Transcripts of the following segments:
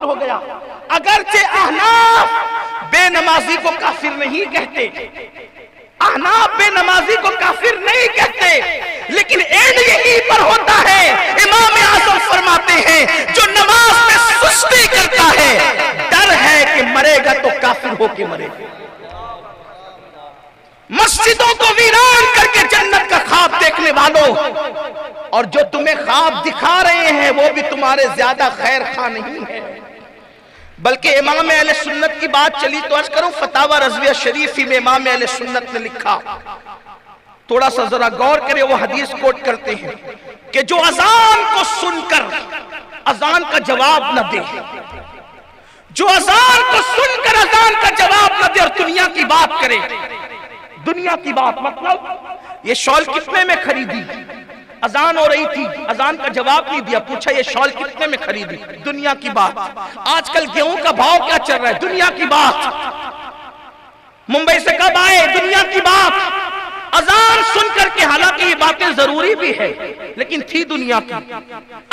ہو گیا۔ اگرچہ احناف بے نمازی کو کافر نہیں کہتے، احناف بے نمازی کو کافر نہیں کہتے، لیکن اینڈ یہی پر ہوتا ہے۔ امام اعظم فرماتے ہیں جو نماز میں سستی کرتا ہے ڈر ہے کہ مرے گا تو کافر ہو کے مرے گا۔ مسجدوں کو ویران کر کے جنت کا خواب دیکھنے والوں، اور جو تمہیں خواب دکھا رہے ہیں وہ بھی تمہارے زیادہ خیر خواہ نہیں ہے۔ بلکہ امام اہل سنت کی بات چلی تو عرض کروں، فتاوی رضویہ شریفی میں امام اہل سنت نے لکھا، تھوڑا سا ذرا غور کرے، وہ حدیث کوٹ کرتے ہیں کہ جو اذان کو سن کر اذان کا جواب نہ دے، جو اذان کو سن کر اذان کا جواب نہ دے اور دنیا کی بات کرے، دنیا کی بات مطلب یہ شال کتنے میں خریدی، اذان ہو رہی تھی، اذان کا جواب نہیں دیا، پوچھا یہ شال کتنے میں خریدی، دنیا کی بات، آج کل گیہوں کا بھاؤ کیا چل رہا ہے، دنیا کی بات، ممبئی سے کب آئے، دنیا کی بات، اذان سن کر کے، حالانکہ یہ باتیں ضروری بھی ہے لیکن تھی دنیا کی،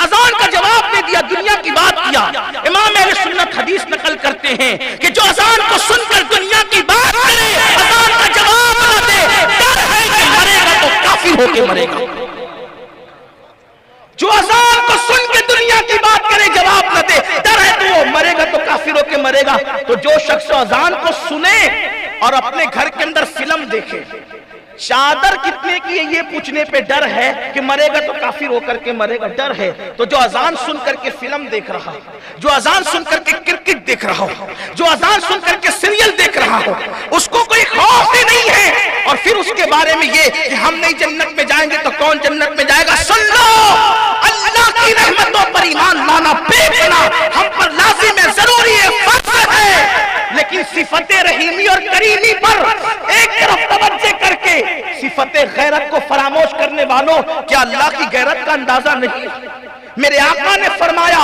اذان کا جواب نہیں دیا، دنیا کی بات کیا۔ امام اہل سنت حدیث نقل کرتے ہیں کہ جو اذان کو سن کر دنیا کی بات کرے، اذان کا جواب نہ دے، ڈر ہے کہ مرے گا تو کافر ہو کے مرے گا۔ جو اذان کو سن کے دنیا کی بات کرے، جواب نہ دے، ڈر ہے تو وہ مرے گا تو کافر ہو کے مرے گا۔ تو جو شخص اذان کو سنے اور اپنے گھر کے اندر فلم دیکھے، چادر کتنے کی ہے یہ پوچھنے پہ ڈر ہے کہ مرے گا تو کافر ہو کر کے مرے گا، ڈر ہے، تو جو اذان سن کر کے فلم دیکھ رہا، جو اذان سن کر کے کرکٹ دیکھ رہا ہو، جو اذان سن کر کے سیریل دیکھ رہا ہو، اس کو کوئی خوف ہی نہیں ہے، اور پھر اس کے بارے میں یہ کہ ہم نہیں جنت میں جائیں گے تو کون جنت میں جائے گا۔ سن لو، اللہ کی رحمتوں پر ایمان لانا بے پناہ ہم پر لازم ہے، ضروری ہے، فرض ہے، لیکن صفت رحیمی اور کریمی پر ایک طرف توجہ کر کے صفت غیرت کو فراموش کرنے والوں، کیا اللہ کی غیرت کا اندازہ نہیں؟ میرے آقا نے فرمایا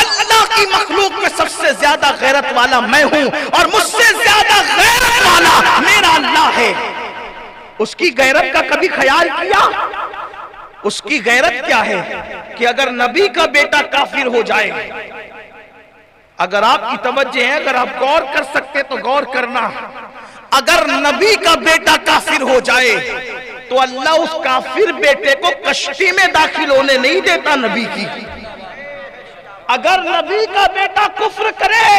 اللہ کی مخلوق میں سب سے زیادہ غیرت والا میں ہوں، اور مجھ سے زیادہ غیرت والا میرا اللہ ہے۔ اس کی غیرت کا کبھی خیال کیا؟ اس کی غیرت کیا ہے کہ اگر نبی کا بیٹا کافر ہو جائے، اگر آپ کی توجہ ہے، اگر آپ غور کر سکتے تو غور کرنا، اگر نبی کا بیٹا کافر ہو جائے تو اللہ اس کافر بیٹے کو کشتی میں داخل ہونے نہیں دیتا نبی کی۔ اگر نبی کا بیٹا کفر کرے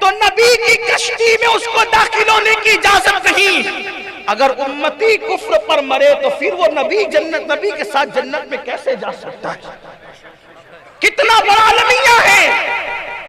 تو نبی کی کشتی میں اس کو داخل ہونے کی اجازت نہیں۔ اگر امتی کفر پر مرے تو پھر وہ نبی کے ساتھ جنت میں کیسے جا سکتا ہے؟ کتنا بڑا المیہ ہے۔